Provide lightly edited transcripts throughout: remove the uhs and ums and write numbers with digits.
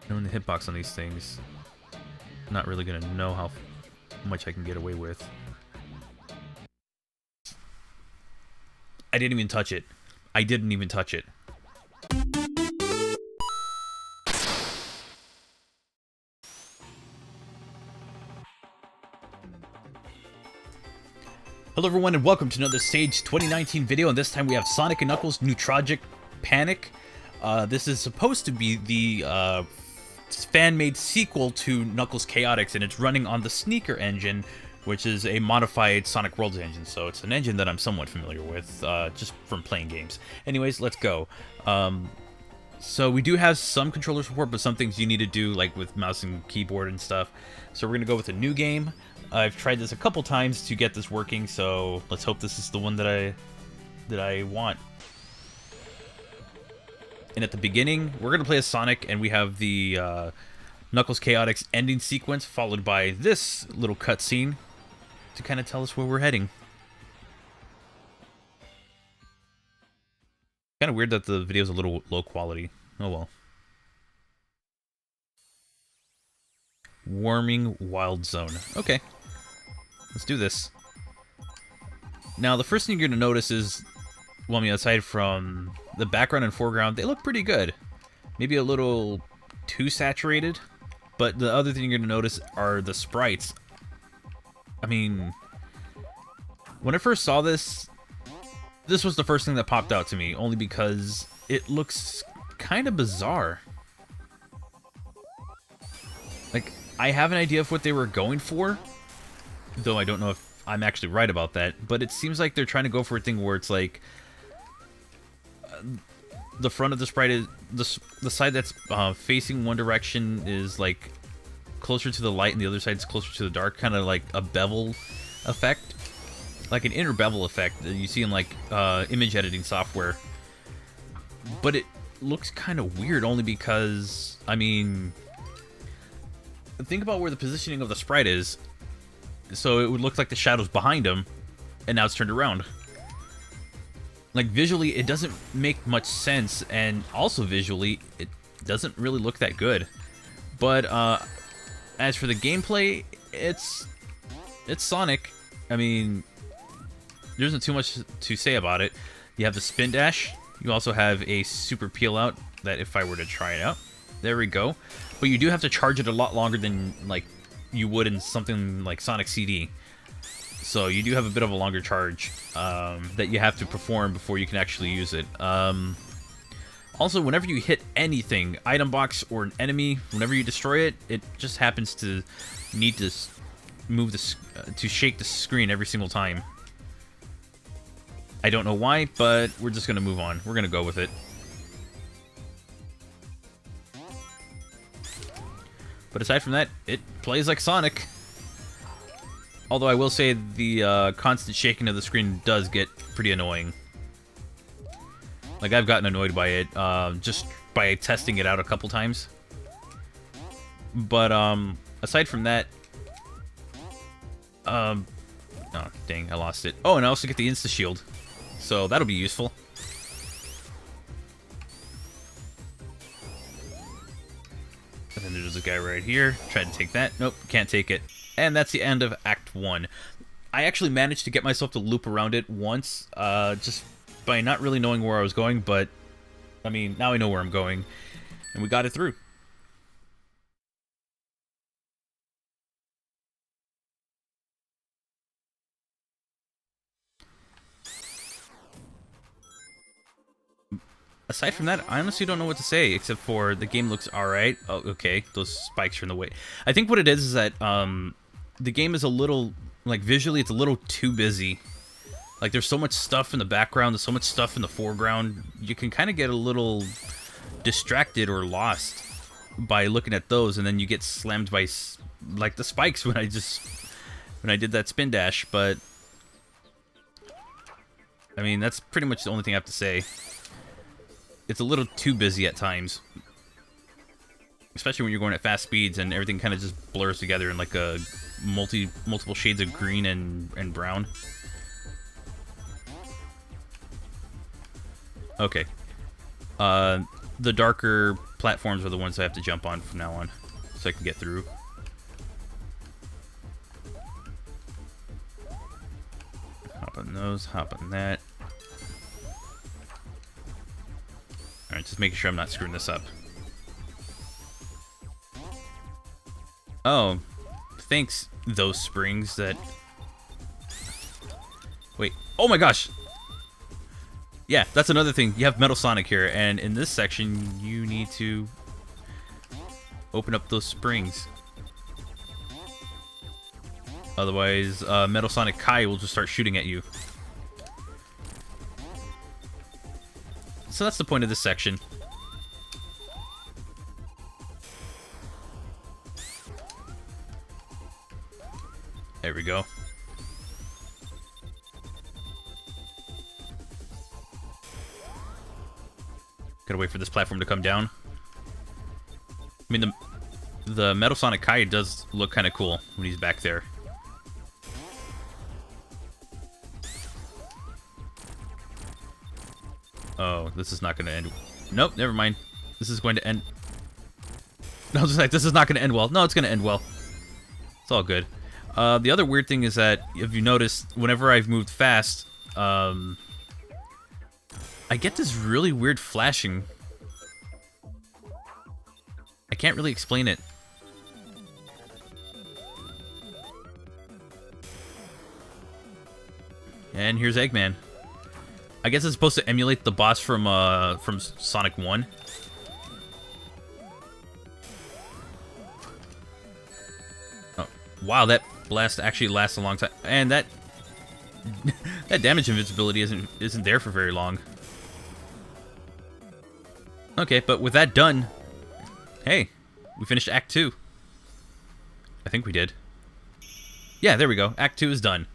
Knowing the hitbox on these things, I'm not really gonna know how much I can get away with. I didn't even touch it. I didn't even touch it. Hello everyone and welcome to another Stage 2019 video, and this time we have Sonic Knuckles Newtrogic Panic. This is supposed to be the fan-made sequel to Knuckles Chaotix, and it's running on the Sneaker engine, which is a modified Sonic Worlds engine, so it's an engine that I'm somewhat familiar with, just from playing games. Anyways, let's go. So we do have some controller support, but some things you need to do, like with mouse and keyboard and stuff. So we're going to go with a new game. I've tried this a couple times to get this working, so let's hope this is the one that I want. And at the beginning, we're going to play as Sonic, and we have the Knuckles Chaotix ending sequence, followed by this little cutscene to kind of tell us where we're heading. Kind of weird that the video's a little low quality. Oh well. Warming Wild Zone. Okay. Let's do this. Now, the first thing you're going to notice is, well, I mean, aside from the background and foreground, they look pretty good. Maybe a little too saturated, but the other thing you're going to notice are the sprites. I mean, when I first saw this was the first thing that popped out to me, only because it looks kind of bizarre. Like, I have an idea of what they were going for, though I don't know if I'm actually right about that, but it seems like they're trying to go for a thing where it's like the front of the sprite is the side that's facing one direction is like closer to the light and the other side is closer to the dark, kind of like a bevel effect, like an inner bevel effect that you see in like image editing software. But it looks kind of weird only because, I mean, think about where the positioning of the sprite is. So it would look like the shadow's behind him, and now it's turned around. Like, visually, it doesn't make much sense, and also visually, it doesn't really look that good. But as for the gameplay, it's Sonic. I mean, there isn't too much to say about it. You have the spin dash. You also have a super peel out that if I were to try it out, there we go. But you do have to charge it a lot longer than like you would in something like Sonic CD. So you do have a bit of a longer charge that you have to perform before you can actually use it. Also, whenever you hit anything, item box or an enemy, whenever you destroy it, it just happens to need to move to shake the screen every single time. I don't know why, but we're just gonna move on. We're gonna go with it. But aside from that, it plays like Sonic. Although I will say the constant shaking of the screen does get pretty annoying. Like, I've gotten annoyed by it just by testing it out a couple times. But aside from that, oh dang, I lost it. Oh, and I also get the insta shield, so that'll be useful. And then there's a guy right here. Try to take that. Nope, can't take it. And that's the end of Act 1. I actually managed to get myself to loop around it once, just by not really knowing where I was going, but, I mean, now I know where I'm going, and we got it through. Aside from that, I honestly don't know what to say, except for the game looks alright. Oh, okay, those spikes are in the way. I think what it is that the game is a little, like, visually it's a little too busy. Like, there's so much stuff in the background, there's so much stuff in the foreground, you can kind of get a little distracted or lost by looking at those, and then you get slammed by, like, the spikes when I did that spin dash, but I mean, that's pretty much the only thing I have to say. It's a little too busy at times. Especially when you're going at fast speeds and everything kind of just blurs together in like a multiple shades of green and brown. Okay. The darker platforms are the ones I have to jump on from now on, so I can get through. Hop on those, hop on that. Alright, just making sure I'm not screwing this up. Oh, thanks, those springs that... Wait, oh my gosh! Yeah, that's another thing. You have Metal Sonic here, and in this section, you need to open up those springs. Otherwise, Metal Sonic Kai will just start shooting at you. So that's the point of this section. There we go. Gotta wait for this platform to come down. I mean, the Metal Sonic Kai does look kind of cool when he's back there. Oh, this is not going to end. Nope, never mind. This is going to end. I was just like, this is not going to end well. No, it's going to end well. It's all good. The other weird thing is that, if you notice, whenever I've moved fast, I get this really weird flashing. I can't really explain it. And here's Eggman. I guess it's supposed to emulate the boss from Sonic 1. Oh, wow, that blast actually lasts a long time, and that that damage invincibility isn't there for very long. Okay, but with that done, hey, we finished Act 2. I think we did. Yeah, there we go. Act 2 is done.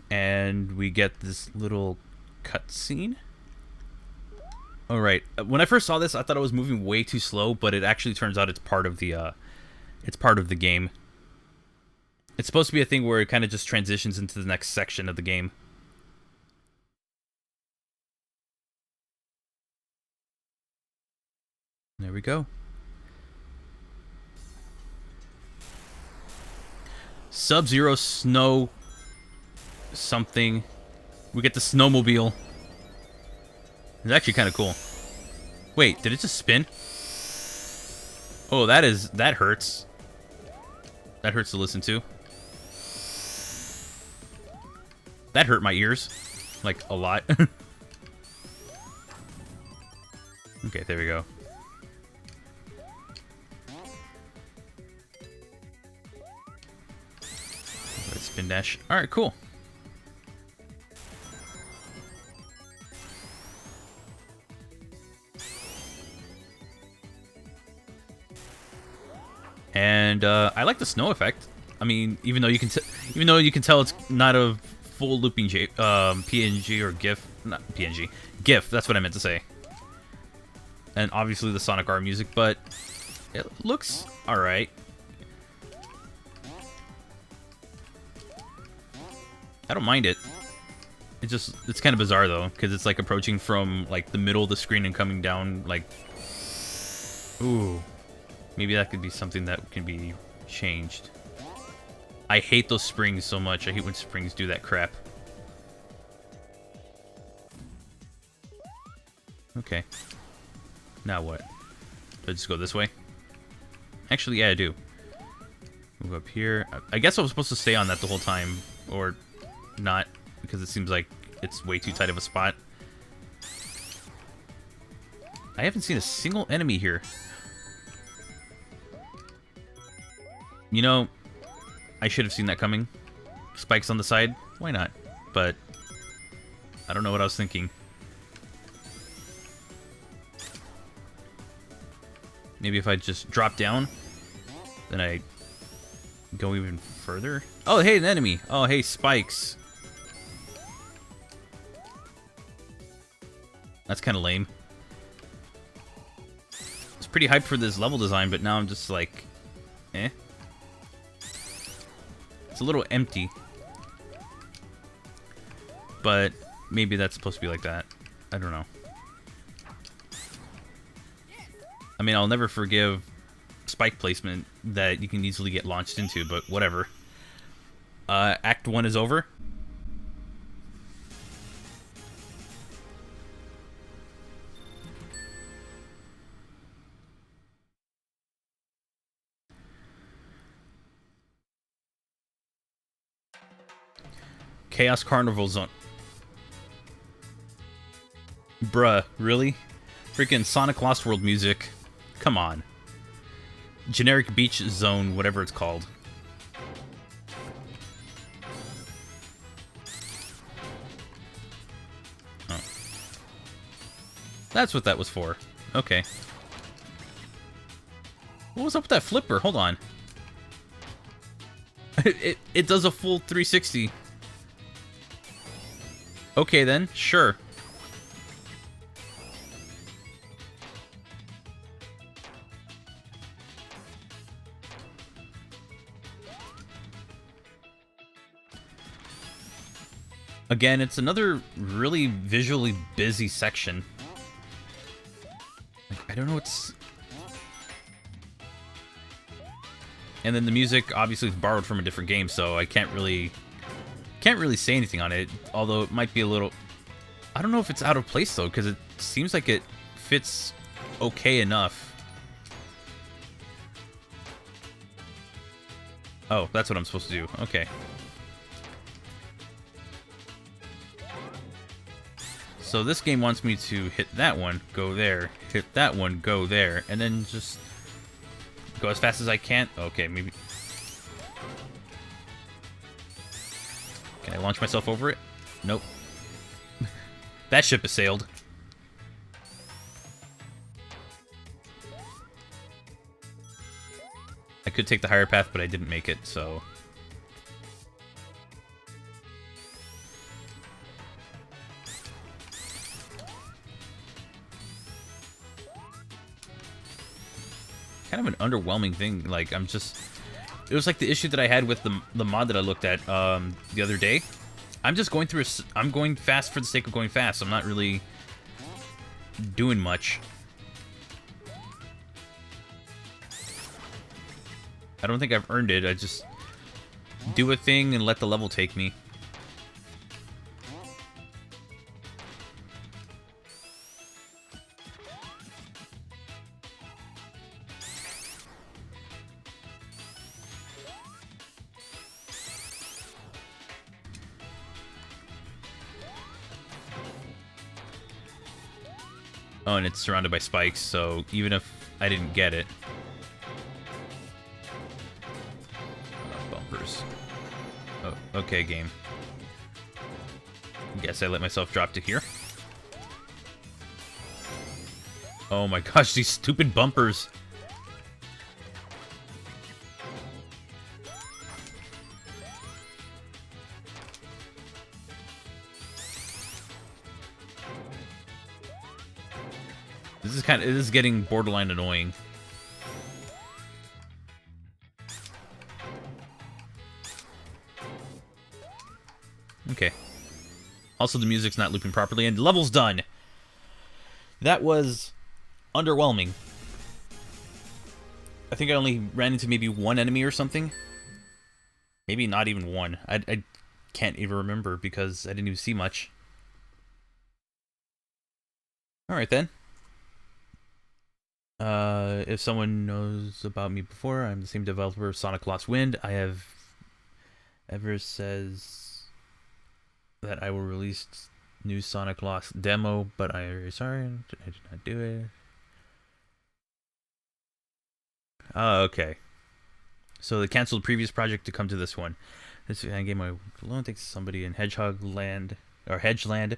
And we get this little cutscene. All right. When I first saw this, I thought it was moving way too slow, but it actually turns out it's part of the game. It's supposed to be a thing where it kind of just transitions into the next section of the game. There we go. Sub-Zero Snow something. We get the snowmobile. It's actually kind of cool. Wait, did it just spin? Oh, that hurts. That hurts to listen to. That hurt my ears. Like, a lot. Okay, there we go. Spin dash. Alright, cool. And I like the snow effect. I mean, even though you can tell it's not a full looping PNG or GIF, not PNG, GIF. That's what I meant to say. And obviously the Sonic R music, but it looks all right. I don't mind it. It's kind of bizarre though, because it's like approaching from like the middle of the screen and coming down like. Ooh. Maybe that could be something that can be changed. I hate those springs so much. I hate when springs do that crap. Okay. Now what? Do I just go this way? Actually, yeah, I do. Move up here. I guess I was supposed to stay on that the whole time. Or not, because it seems like it's way too tight of a spot. I haven't seen a single enemy here. You know, I should have seen that coming. Spikes on the side? Why not? But I don't know what I was thinking. Maybe if I just drop down, then I go even further. Oh, hey, an enemy. Oh, hey, spikes. That's kind of lame. was pretty hyped for this level design, but now I'm just like, eh. It's a little empty. But maybe that's supposed to be like that. I don't know. I mean, I'll never forgive spike placement that you can easily get launched into, but whatever. Act 1 is over. Chaos Carnival Zone. Bruh, really? Freaking Sonic Lost World music. Come on. Generic Beach Zone, whatever it's called. Oh. That's what that was for. Okay. What was up with that flipper? Hold on. It does a full 360. Okay then, sure. Again, it's another really visually busy section. Like, I don't know what's... And then the music obviously is borrowed from a different game, so I can't really say anything on it, although it might be a little... I don't know if it's out of place though, because it seems like it fits okay enough. Oh, that's what I'm supposed to do. Okay. So this game wants me to hit that one, go there, hit that one, go there, and then just go as fast as I can. Okay, maybe... Can I launch myself over it? Nope. That ship has sailed. I could take the higher path, but I didn't make it, so... Kind of an underwhelming thing. Like, I'm just... It was like the issue that I had with the mod that I looked at the other day. I'm just going through I'm going fast for the sake of going fast. I'm not really doing much. I don't think I've earned it. I just do a thing and let the level take me. Oh, and it's surrounded by spikes, so even if I didn't get it... bumpers. Oh, okay, game. Guess I let myself drop to here. Oh my gosh, these stupid bumpers. This is getting borderline annoying. Okay. Also, the music's not looping properly, and the level's done. That was underwhelming. I think I only ran into maybe one enemy or something. Maybe not even one. I can't even remember because I didn't even see much. Alright then. If someone knows about me before, I'm the same developer of Sonic Lost Wind. I have ever says that I will release new Sonic Lost demo, but I am very sorry, I did not do it. Oh, okay. So they canceled the previous project to come to this one. This game I alone thanks to somebody in Hedgehog Land or Hedgeland.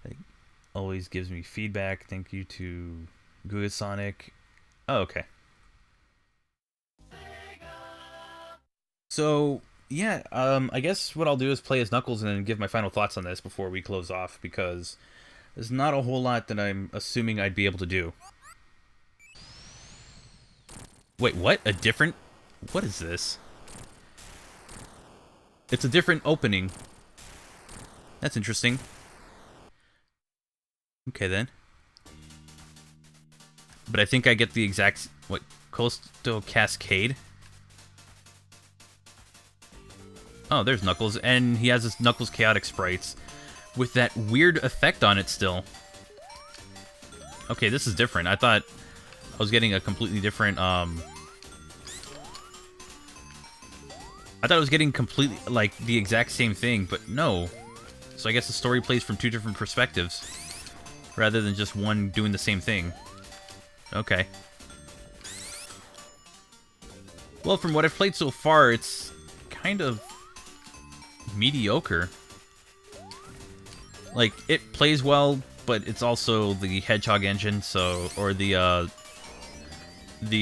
It always gives me feedback. Thank you to Guga Sonic. Oh, okay. So yeah, I guess what I'll do is play as Knuckles and then give my final thoughts on this before we close off, because there's not a whole lot that I'm assuming I'd be able to do. Wait, what? A different... What is this? It's a different opening. That's interesting. Okay, then. But I think I get the exact... What? Coastal Cascade? Oh, there's Knuckles. And he has this Knuckles Chaotix sprites with that weird effect on it still. Okay, this is different. I thought I was getting a completely different... I thought I was getting completely, like, the exact same thing, but no. So I guess the story plays from two different perspectives, rather than just one doing the same thing. Okay. Well, from what I've played so far, it's kind of mediocre. Like, it plays well, but it's also the Hedgehog engine, so... Or the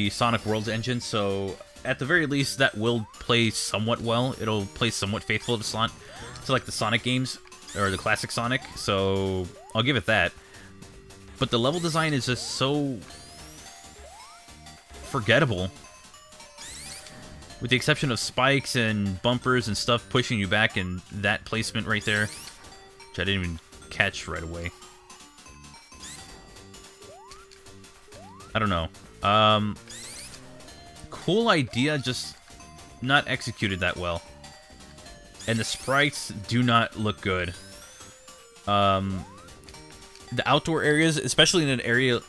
Sonic Worlds engine, so... At the very least, that will play somewhat well. It'll play somewhat faithful to like the Sonic games, or the classic Sonic. So I'll give it that. But the level design is just so forgettable, with the exception of spikes and bumpers and stuff pushing you back, and that placement right there, which I didn't even catch right away. I don't know. Cool idea, just not executed that well. And the sprites do not look good. The outdoor areas, especially in an area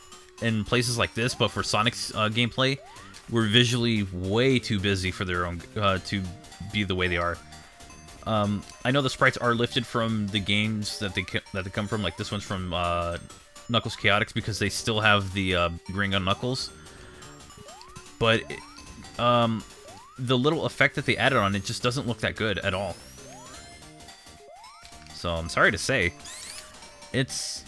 in places like this, but for Sonic's gameplay, were visually way too busy for their own to be the way they are. I know the sprites are lifted from the games that they come from, like this one's from Knuckles Chaotix, because they still have the ring on Knuckles. But the little effect that they added on it just doesn't look that good at all. So I'm sorry to say, it's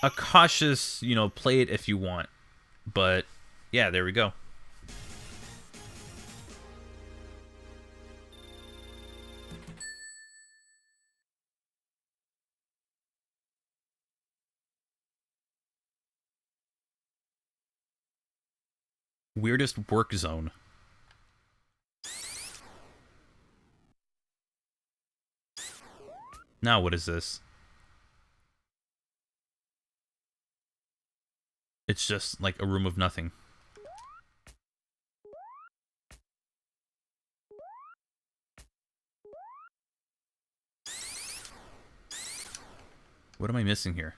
a cautious, you know, play it if you want. But yeah, there we go. Weirdest work zone. Now what is this? It's just like a room of nothing. What am I missing here?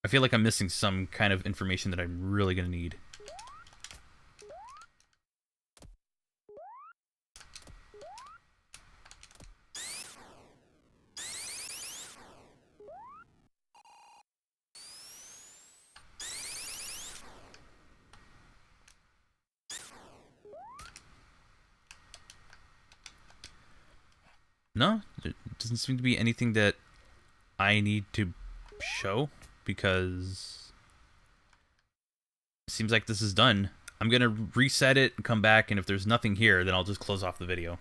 I feel like I'm missing some kind of information that I'm really gonna need. No, there doesn't seem to be anything that I need to show, because it seems like this is done. I'm gonna reset it and come back, and if there's nothing here, then I'll just close off the video.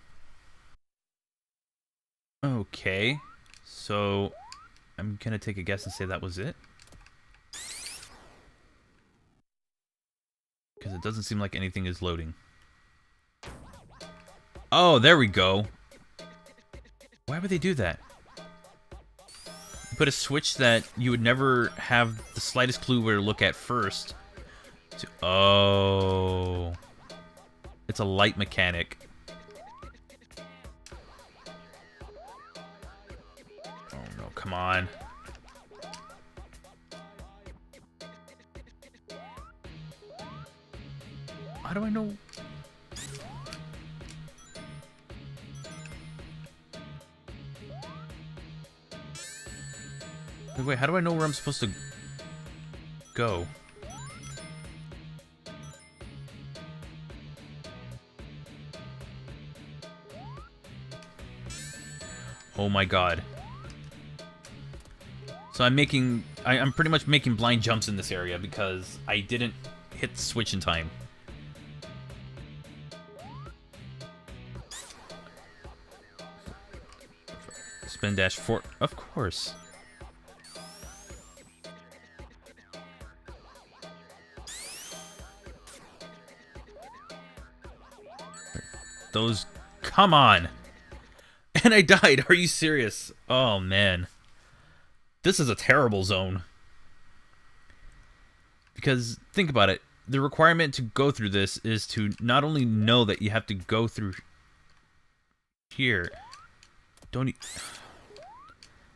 Okay, so I'm gonna take a guess and say that was it, because it doesn't seem like anything is loading. Oh, there we go. Why would they do that? You put a switch that you would never have the slightest clue where to look at first. Oh. It's a light mechanic. Oh no, come on. How do I know? Wait, how do I know where I'm supposed to go? Oh my god. So I'm pretty much making blind jumps in this area because I didn't hit the switch in time. Spin dash for, of course. Those, come on. And I died. Are you serious? Oh, man. This is a terrible zone. Because, think about it. The requirement to go through this is to not only know that you have to go through here.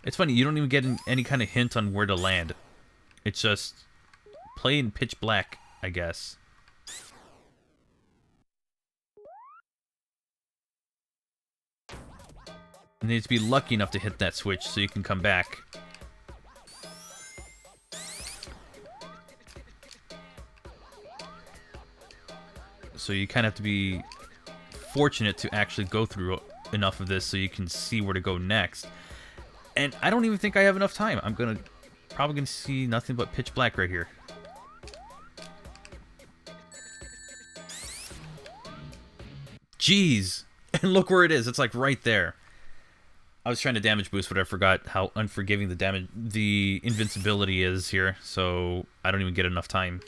It's funny, you don't even get any kind of hint on where to land. It's just play in pitch black, I guess. You need to be lucky enough to hit that switch so you can come back. So you kind of have to be fortunate to actually go through enough of this so you can see where to go next. And I don't even think I have enough time. I'm probably gonna see nothing but pitch black right here. Jeez. And look where it is. It's like right there. I was trying to damage boost, but I forgot how unforgiving the invincibility is here, so I don't even get enough time.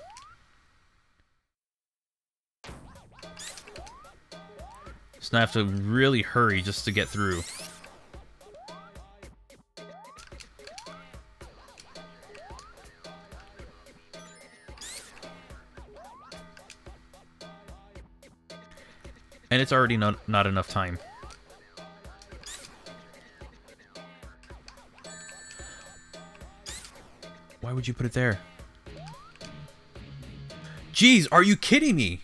So now I have to really hurry just to get through. And it's already not enough time. Why would you put it there? Jeez, are you kidding me?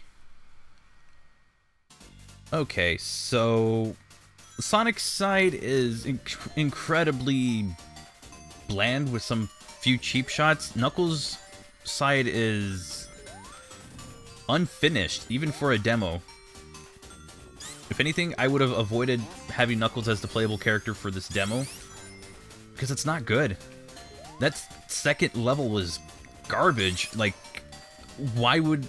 Okay, so Sonic's side is incredibly bland with some few cheap shots. Knuckles' side is unfinished, even for a demo. If anything, I would have avoided having Knuckles as the playable character for this demo, because it's not good. That second level was garbage. Like, why would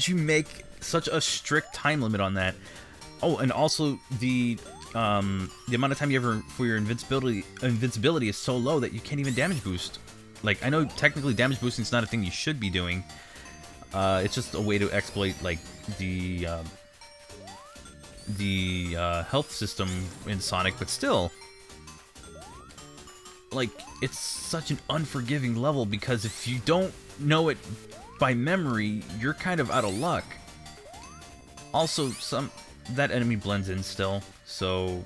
you make such a strict time limit on that? Oh, and also the amount of time you have for your invincibility is so low that you can't even damage boost. Like, I know technically damage boosting is not a thing you should be doing. It's just a way to exploit like the health system in Sonic, but still, like, it's such an unforgiving level because if you don't know it by memory, you're kind of out of luck. Also, that enemy blends in still, so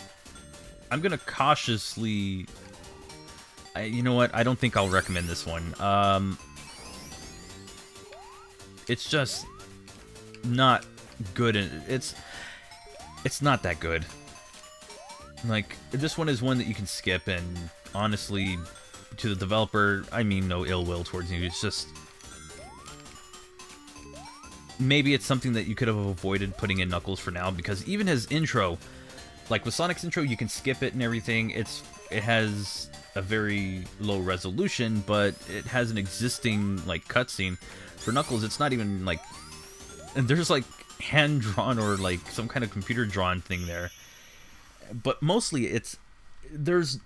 I'm gonna cautiously. You know what? I don't think I'll recommend this one. It's just not good, and it's not that good. Like, this one is one that you can skip, and honestly, to the developer, I mean no ill will towards you. It's just, maybe it's something that you could have avoided putting in Knuckles for now, because even his intro, like with Sonic's intro, you can skip it and everything. It has a very low resolution, but it has an existing like cutscene. For Knuckles, it's not even like, and there's like hand-drawn or like some kind of computer-drawn thing there. But mostly there's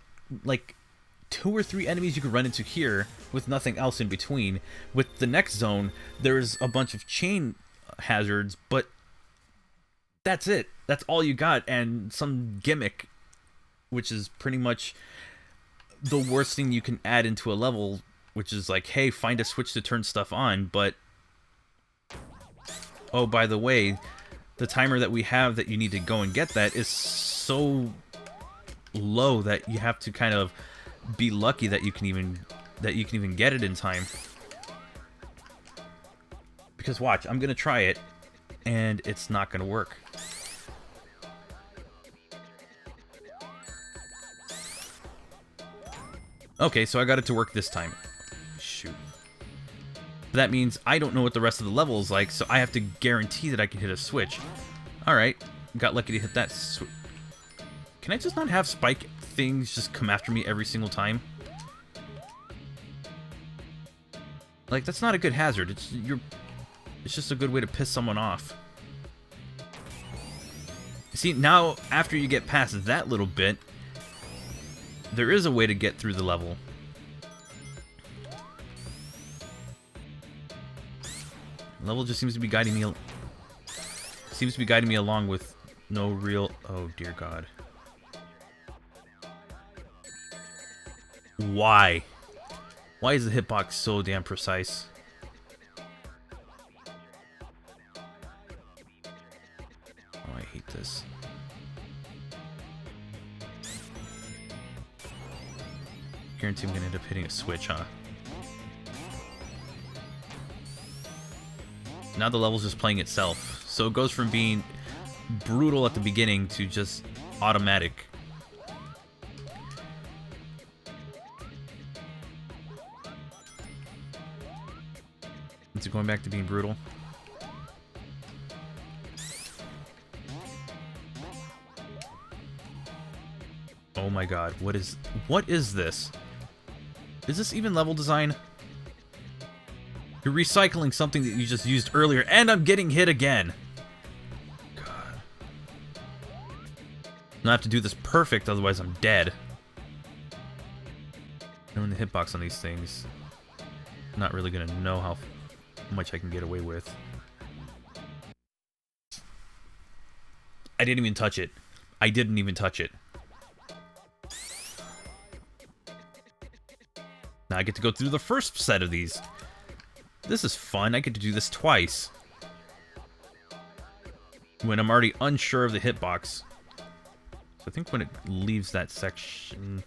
like 2 or 3 enemies you could run into here with nothing else in between. With the next zone, there's a bunch of chain hazards, but that's it. That's all you got, and some gimmick, which is pretty much the worst thing you can add into a level, which is like, hey, find a switch to turn stuff on, but oh, by the way, the timer that we have that you need to go and get that is so low that you have to kind of be lucky that you can even get it in time. Because watch, I'm gonna try it, and it's not gonna work. Okay, so I got it to work this time. Shoot. That means I don't know what the rest of the level is like, so I have to guarantee that I can hit a switch. Alright, got lucky to hit that switch. Can I just not have spike things just come after me every single time? Like, that's not a good hazard. It's just a good way to piss someone off. See, now, after you get past that little bit, there is a way to get through the level. The level just seems to be guiding me. Seems to be guiding me along with no real. Oh dear God. Why? Why is the hitbox so damn precise? Oh, I hate this. Guarantee I'm gonna end up hitting a switch, huh? Now the level's just playing itself. So it goes from being brutal at the beginning to just automatic. Is it going back to being brutal? Oh my God, what is this? Is this even level design? You're recycling something that you just used earlier, and I'm getting hit again. God. I have to do this perfect, otherwise I'm dead. Knowing the hitbox on these things, I'm not really gonna know how much I can get away with. I didn't even touch it. I didn't even touch it. Now I get to go through the first set of these. This is fun. I get to do this twice. When I'm already unsure of the hitbox. So I think when it leaves that section,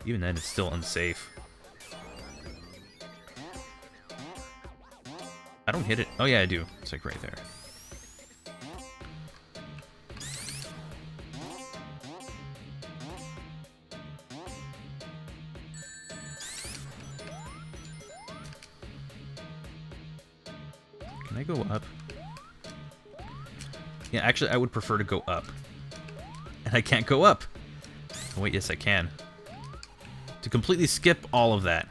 even then it's still unsafe. I don't hit it. Oh yeah, I do. It's like right there. Can I go up? Yeah, actually, I would prefer to go up. And I can't go up. Oh, wait, yes, I can. To completely skip all of that.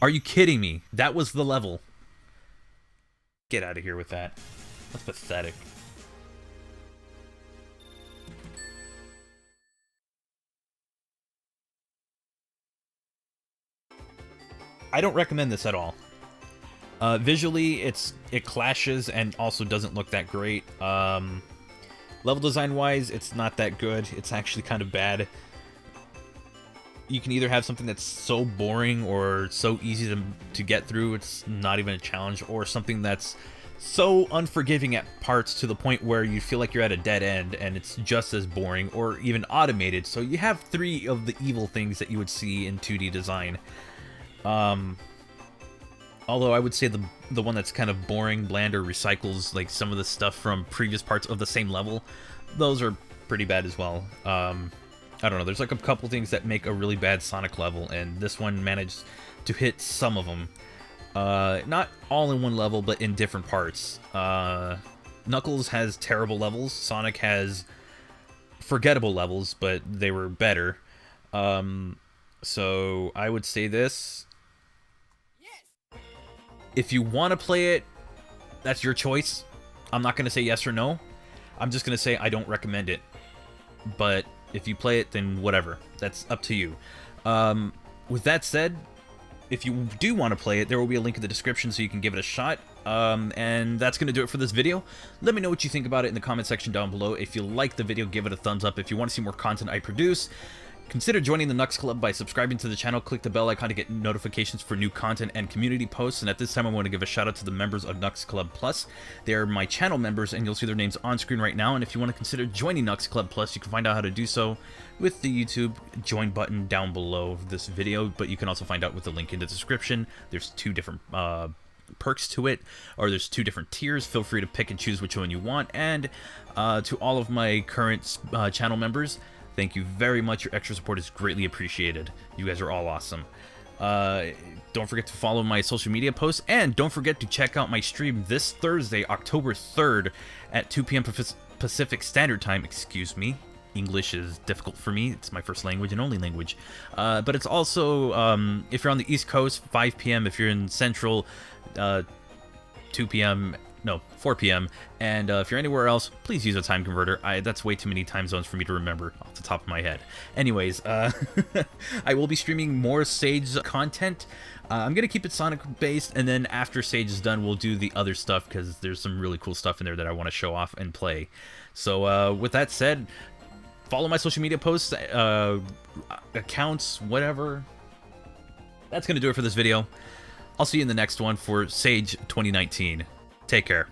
Are you kidding me? That was the level. Get out of here with that. That's pathetic. I don't recommend this at all. Visually, it clashes and also doesn't look that great. Level design-wise, it's not that good. It's actually kind of bad. You can either have something that's so boring or so easy to get through, it's not even a challenge, or something that's so unforgiving at parts to the point where you feel like you're at a dead end and it's just as boring or even automated. So you have three of the evil things that you would see in 2D design. Although I would say the one that's kind of boring, bland, or recycles like some of the stuff from previous parts of the same level, those are pretty bad as well. I don't know, there's like a couple things that make a really bad Sonic level, and this one managed to hit some of them. Not all in one level, but in different parts. Knuckles has terrible levels, Sonic has forgettable levels, but they were better. So I would say this. If you want to play it, that's your choice. I'm not going to say yes or no. I'm just going to say I don't recommend it. But if you play it, then whatever. That's up to you. With that said, if you do want to play it, there will be a link in the description so you can give it a shot. And that's going to do it for this video. Let me know what you think about it in the comment section down below. If you like the video, give it a thumbs up. If you want to see more content I produce, consider joining the Knux Club by subscribing to the channel. Click the bell icon to get notifications for new content and community posts. And at this time, I want to give a shout out to the members of Knux Club Plus. They are my channel members, and you'll see their names on screen right now. And if you want to consider joining Knux Club Plus, you can find out how to do so with the YouTube join button down below this video. But you can also find out with the link in the description. There's two different perks to it, or there's two different tiers. Feel free to pick and choose which one you want. And to all of my current channel members, thank you very much. Your extra support is greatly appreciated. You guys are all awesome. Don't forget to follow my social media posts, and don't forget to check out my stream this Thursday, October 3rd at 2 p.m. Pacific Standard Time. Excuse me. English is difficult for me. It's my first language and only language. But it's also, if you're on the East Coast, 5 p.m. If you're in Central, 2 p.m. no, 4 p.m. And if you're anywhere else, please use a time converter. That's way too many time zones for me to remember off the top of my head. Anyways, I will be streaming more Sage content. I'm going to keep it Sonic-based, and then after Sage is done, we'll do the other stuff, because there's some really cool stuff in there that I want to show off and play. So with that said, follow my social media posts, accounts, whatever. That's going to do it for this video. I'll see you in the next one for Sage 2019. Take care.